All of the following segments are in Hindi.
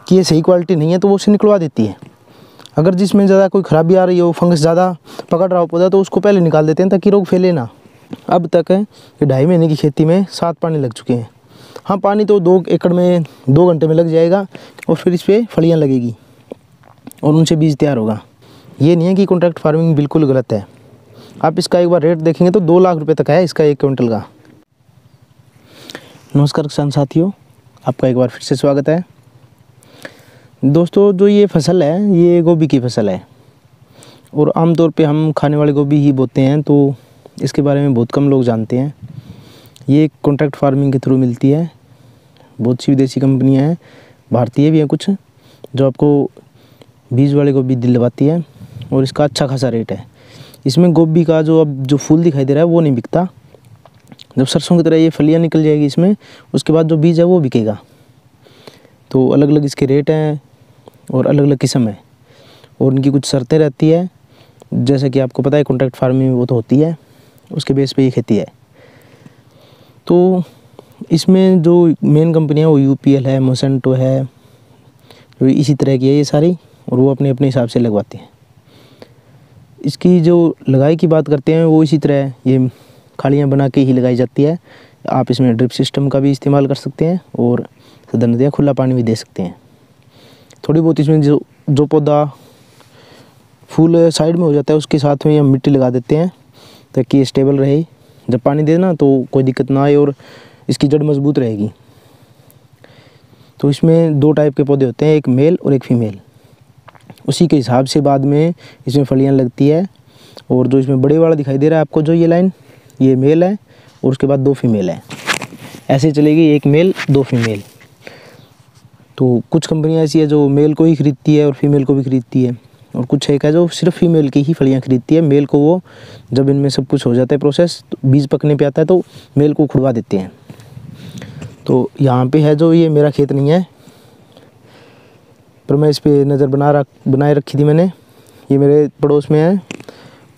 कि ये सही क्वालिटी नहीं है तो वो उसे निकलवा देती है। अगर जिसमें ज़्यादा कोई ख़राबी आ रही हो, फंगस ज़्यादा पकड़ रहा हो पौधा, तो उसको पहले निकाल देते हैं ताकि रोग फैले ना। अब तक ये 2.5 महीने की खेती में 7 पानी लग चुके हैं। हाँ, पानी तो 2 एकड़ में 2 घंटे में लग जाएगा और फिर इस पर फलियाँ लगेगी और उनसे बीज तैयार होगा। ये नहीं है कि कॉन्ट्रैक्ट फार्मिंग बिल्कुल गलत है। आप इसका एक बार रेट देखेंगे तो 2 लाख रुपए तक है इसका 1 क्विंटल का। नमस्कार किसान साथियों, आपका एक बार फिर से स्वागत है। दोस्तों, जो ये फसल है ये गोभी की फसल है और आमतौर पे हम खाने वाले गोभी ही बोते हैं, तो इसके बारे में बहुत कम लोग जानते हैं। ये कॉन्ट्रैक्ट फार्मिंग के थ्रू मिलती है। बहुत सी विदेशी कंपनियां हैं, भारतीय भी हैं कुछ, जो आपको बीज वाले गोभी दिलवाती है और इसका अच्छा खासा रेट है। इसमें गोभी का जो फूल दिखाई दे रहा है वो नहीं बिकता। जब सरसों की तरह ये फलियाँ निकल जाएगी इसमें, उसके बाद जो बीज है वो बिकेगा। तो अलग अलग इसके रेट हैं और अलग अलग किस्म है और उनकी कुछ शर्तें रहती है। जैसे कि आपको पता है कॉन्ट्रैक्ट फार्मिंग वो तो होती है, उसके बेस पे ये खेती है। तो इसमें जो मेन कंपनियां वो यूपीएल है, मोसेंटो है, जो इसी तरह की है ये सारी, और वो अपने अपने हिसाब से लगवाती हैं। इसकी जो लगाई की बात करते हैं वो इसी तरह ये खालियाँ बना के ही लगाई जाती है। आप इसमें ड्रिप सिस्टम का भी इस्तेमाल कर सकते हैं और साधारणतः खुला पानी भी दे सकते हैं। थोड़ी बहुत इसमें जो पौधा फूल साइड में हो जाता है उसके साथ में हम मिट्टी लगा देते हैं ताकि ये स्टेबल रहे। जब पानी देना तो कोई दिक्कत ना आए और इसकी जड़ मजबूत रहेगी। तो इसमें 2 टाइप के पौधे होते हैं, एक मेल और एक फीमेल। उसी के हिसाब से बाद में इसमें फलियाँ लगती है। और जो इसमें बड़े वाला दिखाई दे रहा है आपको, जो ये लाइन, ये मेल है और उसके बाद 2 फीमेल है। ऐसे चलेगी, 1 मेल 2 फीमेल। तो कुछ कंपनियां ऐसी है जो मेल को ही खरीदती है और फीमेल को भी खरीदती है, और कुछ एक है जो सिर्फ फीमेल की ही फलियां खरीदती है। मेल को वो जब इनमें सब कुछ हो जाता है प्रोसेस, तो बीज पकने पे आता है तो मेल को खुड़वा देते हैं। तो यहाँ पे है जो ये मेरा खेत नहीं है, पर मैं इस पर नज़र बनाए रखी थी मैंने। ये मेरे पड़ोस में है,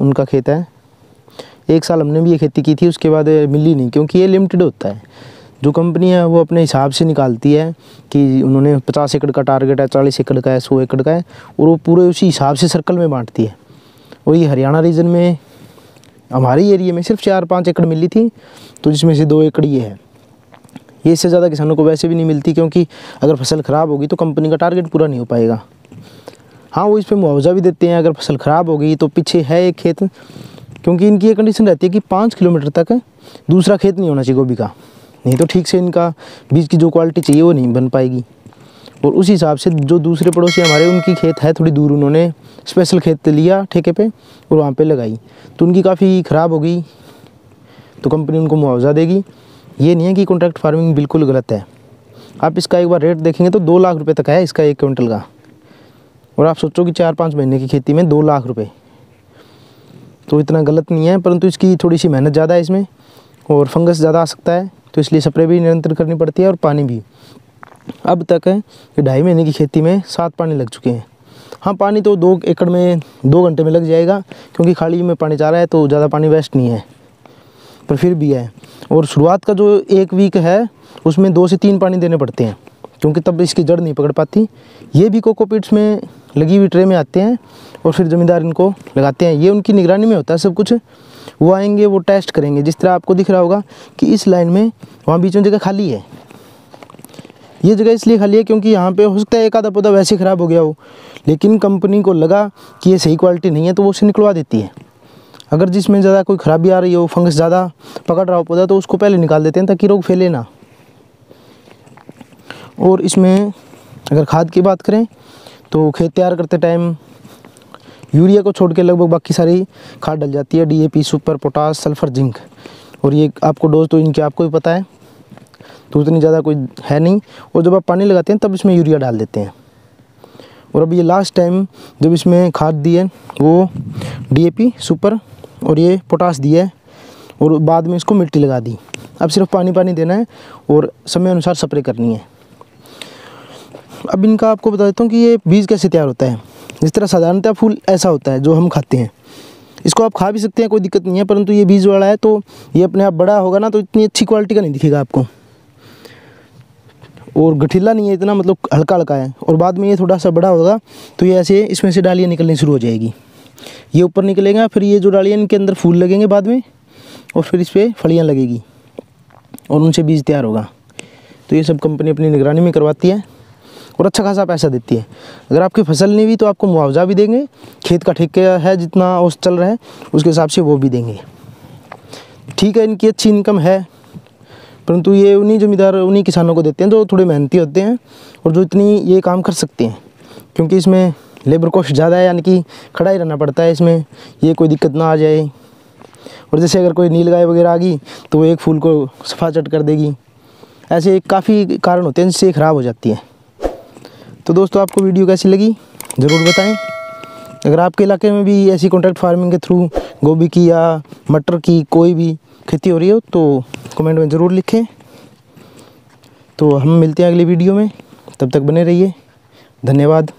उनका खेत है। 1 साल हमने भी ये खेती की थी, उसके बाद मिली नहीं, क्योंकि ये लिमिटेड होता है। जो कंपनी है वो अपने हिसाब से निकालती है कि उन्होंने 50 एकड़ का टारगेट है, 40 एकड़ का है, 100 एकड़ का है, और वो पूरे उसी हिसाब से सर्कल में बांटती है। और ये हरियाणा रीजन में, हमारे एरिया में सिर्फ 4-5 एकड़ मिली थी, तो जिसमें से 2 एकड़ ये है। ये इससे ज़्यादा किसानों को वैसे भी नहीं मिलती, क्योंकि अगर फसल ख़राब होगी तो कंपनी का टारगेट पूरा नहीं हो पाएगा। हाँ, वो इस पर मुआवजा भी देते हैं अगर फसल ख़राब हो गई। तो पीछे है एक खेत, क्योंकि इनकी ये कंडीशन रहती है कि 5 किलोमीटर तक दूसरा खेत नहीं होना चाहिए गोभी का, नहीं तो ठीक से इनका बीज की जो क्वालिटी चाहिए वो नहीं बन पाएगी। और उसी हिसाब से जो दूसरे पड़ोसी हमारे, उनकी खेत है थोड़ी दूर, उन्होंने स्पेशल खेत लिया ठेके पे और वहाँ पे लगाई, तो उनकी काफ़ी ख़राब हो गई, तो कंपनी उनको मुआवजा देगी। ये नहीं है कि कॉन्ट्रैक्ट फार्मिंग बिल्कुल गलत है। आप इसका एक बार रेट देखेंगे तो 2 लाख रुपये तक है इसका 1 क्विंटल का। और आप सोचो कि 4-5 महीने की खेती में 2 लाख रुपये, तो इतना गलत नहीं है। परंतु इसकी थोड़ी सी मेहनत ज़्यादा है इसमें, और फंगस ज़्यादा आ सकता है, तो इसलिए स्प्रे भी निरंतर करनी पड़ती है और पानी भी। अब तक ये 2.5 महीने की खेती में 7 पानी लग चुके हैं। हाँ, पानी तो 2 एकड़ में 2 घंटे में लग जाएगा, क्योंकि खाली में पानी जा रहा है तो ज़्यादा पानी वेस्ट नहीं है, पर फिर भी है। और शुरुआत का जो 1 वीक है उसमें 2 से 3 पानी देने पड़ते हैं, क्योंकि तब इसकी जड़ नहीं पकड़ पाती। ये भी कोकोपीट्स में लगी हुई ट्रे में आते हैं और फिर ज़मींदार इनको लगाते हैं। ये उनकी निगरानी में होता है सब कुछ। वो आएंगे, वो टेस्ट करेंगे। जिस तरह आपको दिख रहा होगा कि इस लाइन में वहाँ बीच में जगह खाली है। ये जगह इसलिए खाली है क्योंकि यहाँ पे हो सकता है एक आधा पौधा वैसे ख़राब हो गया हो, लेकिन कंपनी को लगा कि ये सही क्वालिटी नहीं है तो वो उसे निकलवा देती है। अगर जिसमें ज़्यादा कोई ख़राबी आ रही हो, फंगस ज़्यादा पकड़ रहा हो पौधा, तो उसको पहले निकाल देते हैं ताकि रोग फैले ना। और इसमें अगर खाद की बात करें तो खेत तैयार करते टाइम यूरिया को छोड़ के लगभग बाकी सारी खाद डल जाती है। DAP, super, potash, sulphur, zinc. और ये आपको डोज तो इनके आपको ही पता है, तो उतनी ज़्यादा कोई है नहीं। और जब आप पानी लगाते हैं तब इसमें यूरिया डाल देते हैं। और अब ये लास्ट टाइम जब इसमें खाद दी है वो डीएपी, सुपर और ये पोटास दी है, और बाद में इसको मिट्टी लगा दी। अब सिर्फ पानी देना है और समय अनुसार स्प्रे करनी है। अब इनका आपको बता देता हूँ कि ये बीज कैसे तैयार होता है। जिस तरह साधारणतः फूल ऐसा होता है जो हम खाते हैं, इसको आप खा भी सकते हैं, कोई दिक्कत नहीं है, परंतु ये बीज वाला है तो ये अपने आप बड़ा होगा ना, तो इतनी अच्छी क्वालिटी का नहीं दिखेगा आपको। और गठीला नहीं है इतना, मतलब हल्का हल्का है। और बाद में ये थोड़ा सा बड़ा होगा तो ये ऐसे इसमें से डालियाँ निकलनी शुरू हो जाएगी, ये ऊपर निकलेगा, फिर ये जो डालियाँ इनके अंदर फूल लगेंगे बाद में, और फिर इस पर फलियाँ लगेगी और उनसे बीज तैयार होगा। तो ये सब कंपनी अपनी निगरानी में करवाती है और अच्छा खासा पैसा देती है। अगर आपकी फसल नहीं हुई तो आपको मुआवजा भी देंगे, खेत का ठेका है जितना औसत चल रहा है उसके हिसाब से वो भी देंगे। ठीक है, इनकी अच्छी इनकम है, परंतु ये उन्हीं ज़मींदार उन्हीं किसानों को देते हैं जो थोड़े मेहनती होते हैं और जो इतनी ये काम कर सकते हैं, क्योंकि इसमें लेबर कॉस्ट ज़्यादा है, यानी कि खड़ा ही रहना पड़ता है इसमें, ये कोई दिक्कत ना आ जाए। और जैसे अगर कोई नीलगाय वगैरह आ गई तो वो एक फूल को सफा चट कर देगी। ऐसे काफ़ी कारण होते हैं जिससे ख़राब हो जाती है। तो दोस्तों, आपको वीडियो कैसी लगी ज़रूर बताएं। अगर आपके इलाके में भी ऐसी कॉन्ट्रैक्ट फार्मिंग के थ्रू गोभी की या मटर की कोई भी खेती हो रही हो तो कमेंट में ज़रूर लिखें। तो हम मिलते हैं अगली वीडियो में, तब तक बने रहिए। धन्यवाद।